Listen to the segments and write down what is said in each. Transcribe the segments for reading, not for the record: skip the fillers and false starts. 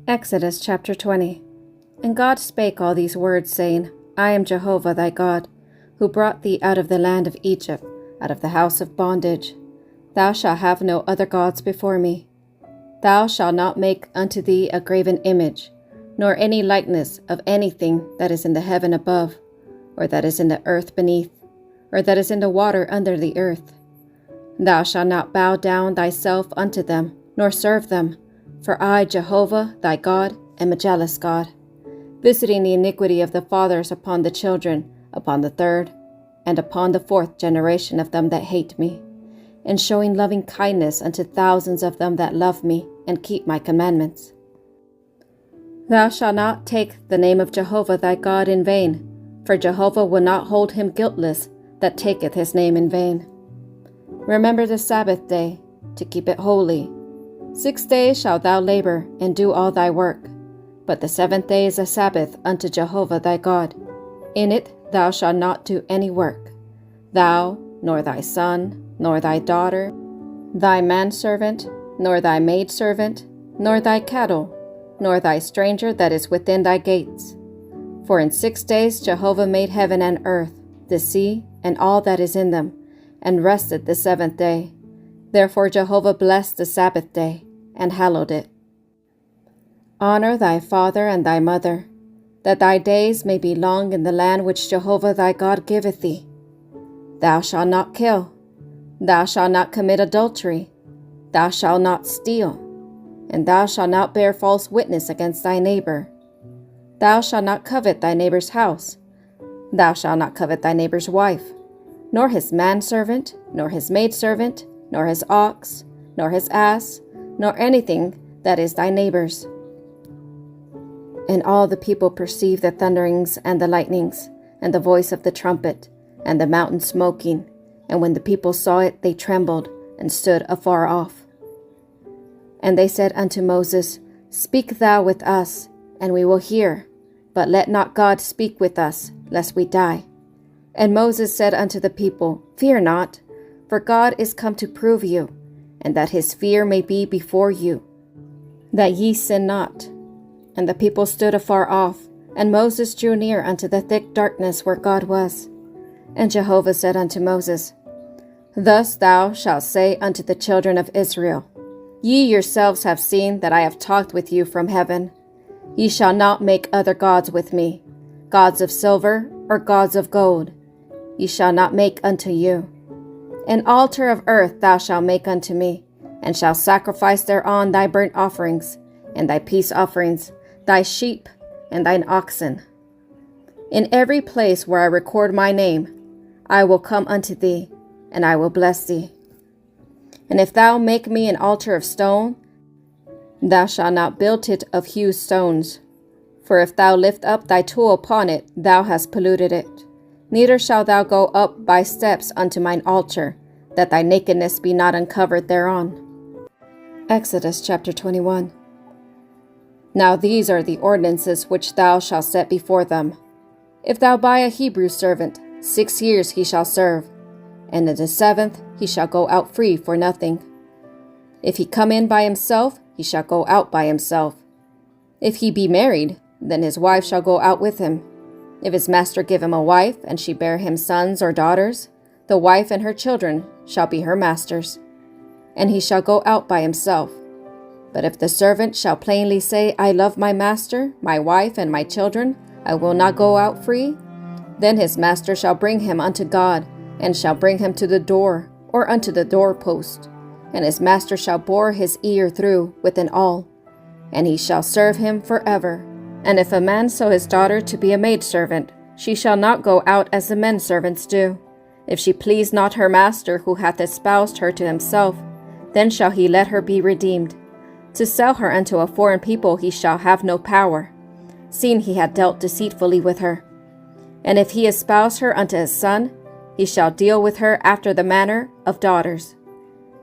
Exodus chapter 20. And God spake all these words, saying, I am Jehovah thy God, who brought thee out of the land of Egypt, out of the house of bondage. Thou shalt have no other gods before me. Thou shalt not make unto thee a graven image, nor any likeness of anything that is in the heaven above, or that is in the earth beneath, or that is in the water under the earth. Thou shalt not bow down thyself unto them, nor serve them. For I, Jehovah, thy God, am a jealous God, visiting the iniquity of the fathers upon the children, upon the third, and upon the fourth generation of them that hate me, and showing loving kindness unto thousands of them that love me, and keep my commandments. Thou shalt not take the name of Jehovah thy God in vain, for Jehovah will not hold him guiltless that taketh his name in vain. Remember the Sabbath day, to keep it holy. 6 days shalt thou labor, and do all thy work. But the seventh day is a Sabbath unto Jehovah thy God. In it thou shalt not do any work, thou, nor thy son, nor thy daughter, thy manservant, nor thy maidservant, nor thy cattle, nor thy stranger that is within thy gates. For in 6 days Jehovah made heaven and earth, the sea, and all that is in them, and rested the seventh day. Therefore Jehovah blessed the Sabbath day, and hallowed it. Honor thy father and thy mother, that thy days may be long in the land which Jehovah thy God giveth thee. Thou shalt not kill. Thou shalt not commit adultery. Thou shalt not steal. And thou shalt not bear false witness against thy neighbor. Thou shalt not covet thy neighbor's house. Thou shalt not covet thy neighbor's wife, nor his manservant, nor his maidservant, nor his ox, nor his ass, nor anything that is thy neighbor's. And all the people perceived the thunderings and the lightnings, and the voice of the trumpet, and the mountain smoking. And when the people saw it, they trembled, and stood afar off. And they said unto Moses, Speak thou with us, and we will hear, but let not God speak with us, lest we die. And Moses said unto the people, Fear not, for God is come to prove you, and that his fear may be before you, that ye sin not. And the people stood afar off, and Moses drew near unto the thick darkness where God was. And Jehovah said unto Moses, Thus thou shalt say unto the children of Israel, Ye yourselves have seen that I have talked with you from heaven. Ye shall not make other gods with me, gods of silver or gods of gold. Ye shall not make unto you. An altar of earth thou shalt make unto me, and shalt sacrifice thereon thy burnt offerings, and thy peace offerings, thy sheep, and thine oxen. In every place where I record my name, I will come unto thee, and I will bless thee. And if thou make me an altar of stone, thou shalt not build it of hewn stones. For if thou lift up thy tool upon it, thou hast polluted it. Neither shalt thou go up by steps unto mine altar, that thy nakedness be not uncovered thereon. Exodus chapter 21. Now these are the ordinances which thou shalt set before them. If thou buy a Hebrew servant, 6 years he shall serve, and in the 7th he shall go out free for nothing. If he come in by himself, he shall go out by himself. If he be married, then his wife shall go out with him. If his master give him a wife, and she bear him sons or daughters, the wife and her children shall be her master's, and he shall go out by himself. But if the servant shall plainly say, I love my master, my wife, and my children, I will not go out free, then his master shall bring him unto God, and shall bring him to the door, or unto the doorpost, and his master shall bore his ear through with an awl, and he shall serve him forever. And if a man sow his daughter to be a maidservant, she shall not go out as the men servants do. If she please not her master who hath espoused her to himself, then shall he let her be redeemed. To sell her unto a foreign people he shall have no power, seeing he had dealt deceitfully with her. And if he espouse her unto his son, he shall deal with her after the manner of daughters.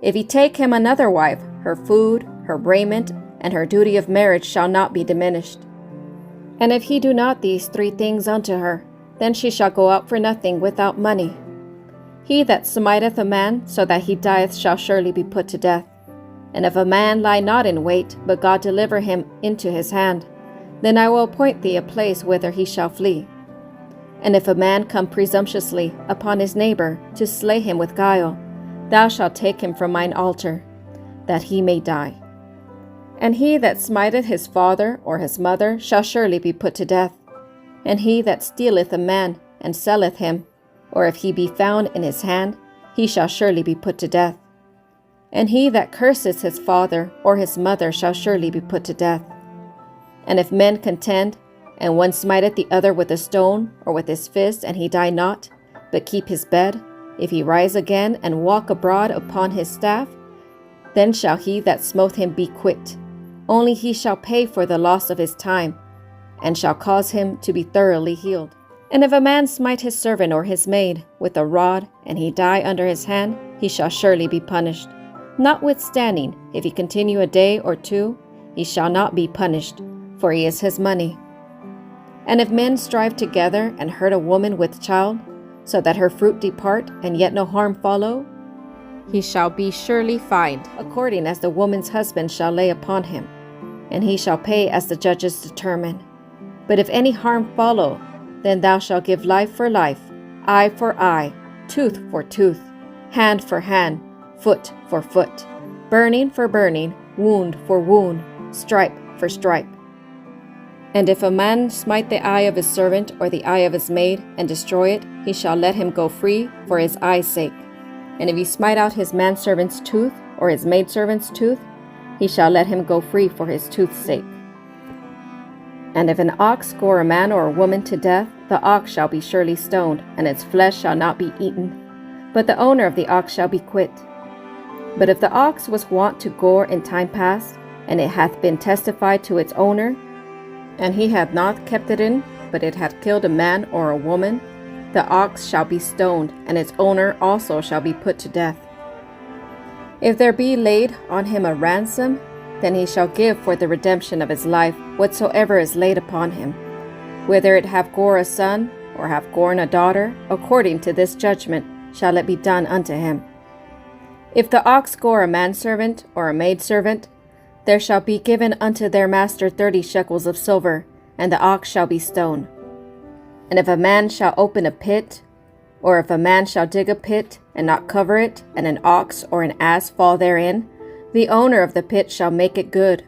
If he take him another wife, her food, her raiment, and her duty of marriage shall not be diminished. And if he do not these 3 things unto her, then she shall go out for nothing without money. He that smiteth a man so that he dieth shall surely be put to death. And if a man lie not in wait, but God deliver him into his hand, then I will appoint thee a place whither he shall flee. And if a man come presumptuously upon his neighbor to slay him with guile, thou shalt take him from mine altar, that he may die. And he that smiteth his father or his mother shall surely be put to death. And he that stealeth a man and selleth him, or if he be found in his hand, he shall surely be put to death. And he that curseth his father or his mother shall surely be put to death. And if men contend, and one smiteth the other with a stone or with his fist, and he die not, but keep his bed, if he rise again and walk abroad upon his staff, then shall he that smote him be quit. Only he shall pay for the loss of his time, and shall cause him to be thoroughly healed. And if a man smite his servant or his maid with a rod, and he die under his hand, he shall surely be punished. Notwithstanding, if he continue a day or two, he shall not be punished, for he is his money. And if men strive together and hurt a woman with child, so that her fruit depart, and yet no harm follow, he shall be surely fined, according as the woman's husband shall lay upon him, and he shall pay as the judges determine. But if any harm follow, then thou shalt give life for life, eye for eye, tooth for tooth, hand for hand, foot for foot, burning for burning, wound for wound, stripe for stripe. And if a man smite the eye of his servant or the eye of his maid, and destroy it, he shall let him go free for his eye's sake. And if he smite out his manservant's tooth or his maidservant's tooth, he shall let him go free for his tooth's sake. And if an ox gore a man or a woman to death, the ox shall be surely stoned, and its flesh shall not be eaten, but the owner of the ox shall be quit. But if the ox was wont to gore in time past, and it hath been testified to its owner, and he hath not kept it in, but it hath killed a man or a woman, the ox shall be stoned, and its owner also shall be put to death. If there be laid on him a ransom, then he shall give for the redemption of his life whatsoever is laid upon him, whether it have gore a son, or have goren a daughter, according to this judgment shall it be done unto him. If the ox gore a manservant or a maidservant, there shall be given unto their master 30 shekels of silver, and the ox shall be stoned. And if a man shall open a pit, or if a man shall dig a pit, and not cover it, and an ox or an ass fall therein, the owner of the pit shall make it good.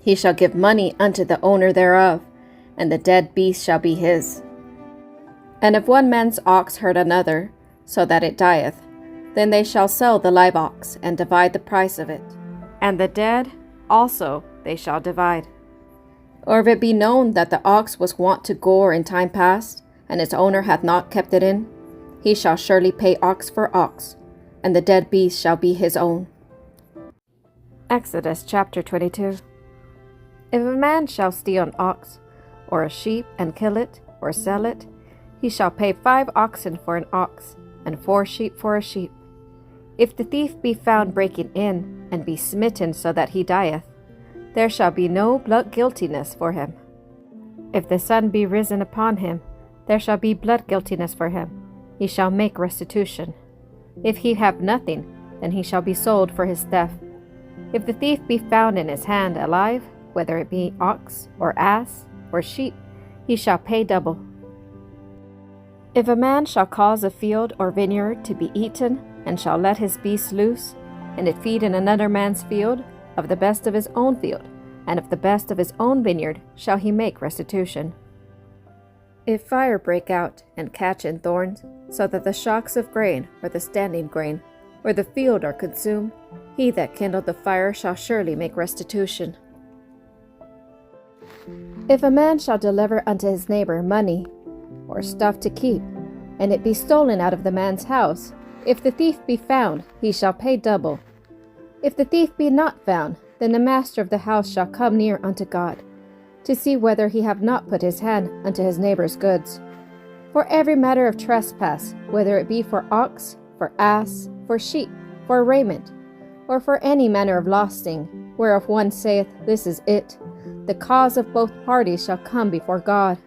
He shall give money unto the owner thereof, and the dead beast shall be his. And if one man's ox hurt another, so that it dieth, then they shall sell the live ox, and divide the price of it. And the dead also they shall divide. Or if it be known that the ox was wont to gore in time past, and its owner hath not kept it in, he shall surely pay ox for ox, and the dead beast shall be his own. Exodus chapter 22. If a man shall steal an ox, or a sheep, and kill it, or sell it, he shall pay 5 oxen for an ox, and 4 sheep for a sheep. If the thief be found breaking in, and be smitten so that he dieth, there shall be no blood guiltiness for him. If the sun be risen upon him, there shall be blood guiltiness for him. He shall make restitution. If he have nothing, then he shall be sold for his theft. If the thief be found in his hand alive, whether it be ox, or ass, or sheep, he shall pay double. If a man shall cause a field or vineyard to be eaten, and shall let his beasts loose, and it feed in another man's field, of the best of his own field, and of the best of his own vineyard, shall he make restitution. If fire break out, and catch in thorns, so that the shocks of grain, or the standing grain, or the field are consumed, he that kindled the fire shall surely make restitution. If a man shall deliver unto his neighbor money, or stuff to keep, and it be stolen out of the man's house, if the thief be found, he shall pay double. If the thief be not found, then the master of the house shall come near unto God, to see whether he have not put his hand unto his neighbor's goods. For every matter of trespass, whether it be for ox, for ass, for sheep, for raiment, or for any manner of lost thing, whereof one saith, This is it, the cause of both parties shall come before God.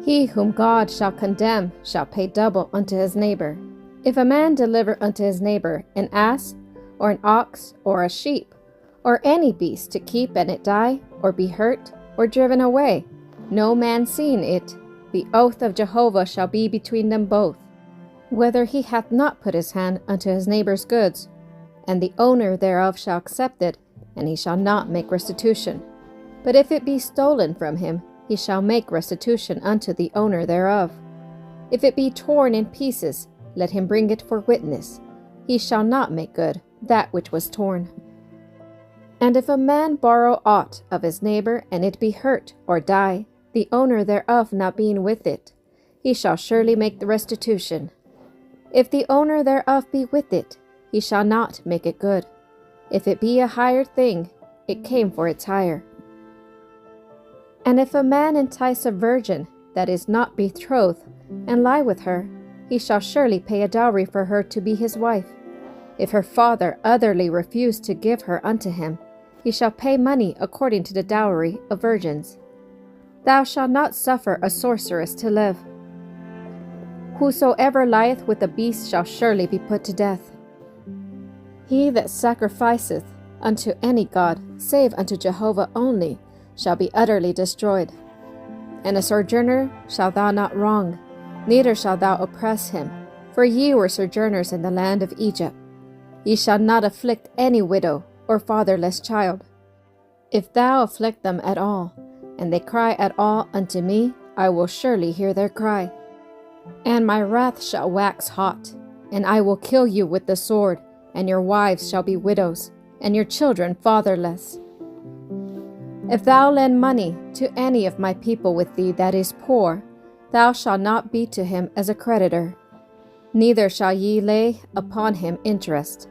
He whom God shall condemn shall pay double unto his neighbor. If a man deliver unto his neighbor an ass, or an ox, or a sheep, or any beast to keep and it die, or be hurt, or driven away, no man seeing it, the oath of Jehovah shall be between them both, whether he hath not put his hand unto his neighbor's goods, and the owner thereof shall accept it, and he shall not make restitution. But if it be stolen from him, he shall make restitution unto the owner thereof. If it be torn in pieces, let him bring it for witness. He shall not make good that which was torn. And if a man borrow aught of his neighbor, and it be hurt or die, the owner thereof not being with it, he shall surely make the restitution. If the owner thereof be with it, he shall not make it good. If it be a hired thing, it came for its hire. And if a man entice a virgin that is not betrothed, and lie with her, he shall surely pay a dowry for her to be his wife. If her father otherly refuse to give her unto him, he shall pay money according to the dowry of virgins. Thou shalt not suffer a sorceress to live. Whosoever lieth with a beast shall surely be put to death. He that sacrificeth unto any god, save unto Jehovah only, shall be utterly destroyed. And a sojourner shalt thou not wrong, neither shalt thou oppress him, for ye were sojourners in the land of Egypt. Ye shall not afflict any widow or fatherless child. If thou afflict them at all, and they cry at all unto me, I will surely hear their cry. And my wrath shall wax hot, and I will kill you with the sword, and your wives shall be widows, and your children fatherless. If thou lend money to any of my people with thee that is poor, thou shalt not be to him as a creditor, neither shall ye lay upon him interest.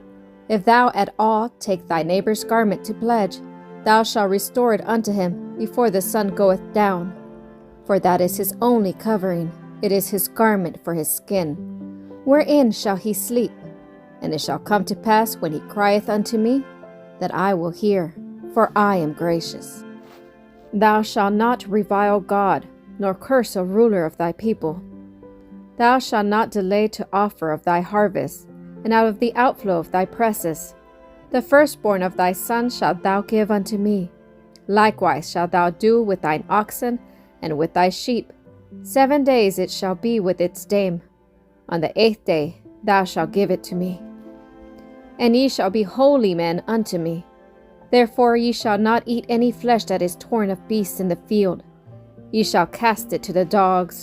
If thou at all take thy neighbor's garment to pledge, thou shalt restore it unto him before the sun goeth down. For that is his only covering, it is his garment for his skin. Wherein shall he sleep? And it shall come to pass when he crieth unto me, that I will hear, for I am gracious. Thou shalt not revile God, nor curse a ruler of thy people. Thou shalt not delay to offer of thy harvest, and out of the outflow of thy presses. The firstborn of thy sons shalt thou give unto me. Likewise shalt thou do with thine oxen and with thy sheep. 7 days it shall be with its dame. On the 8th day thou shalt give it to me. And ye shall be holy men unto me. Therefore ye shall not eat any flesh that is torn of beasts in the field. Ye shall cast it to the dogs.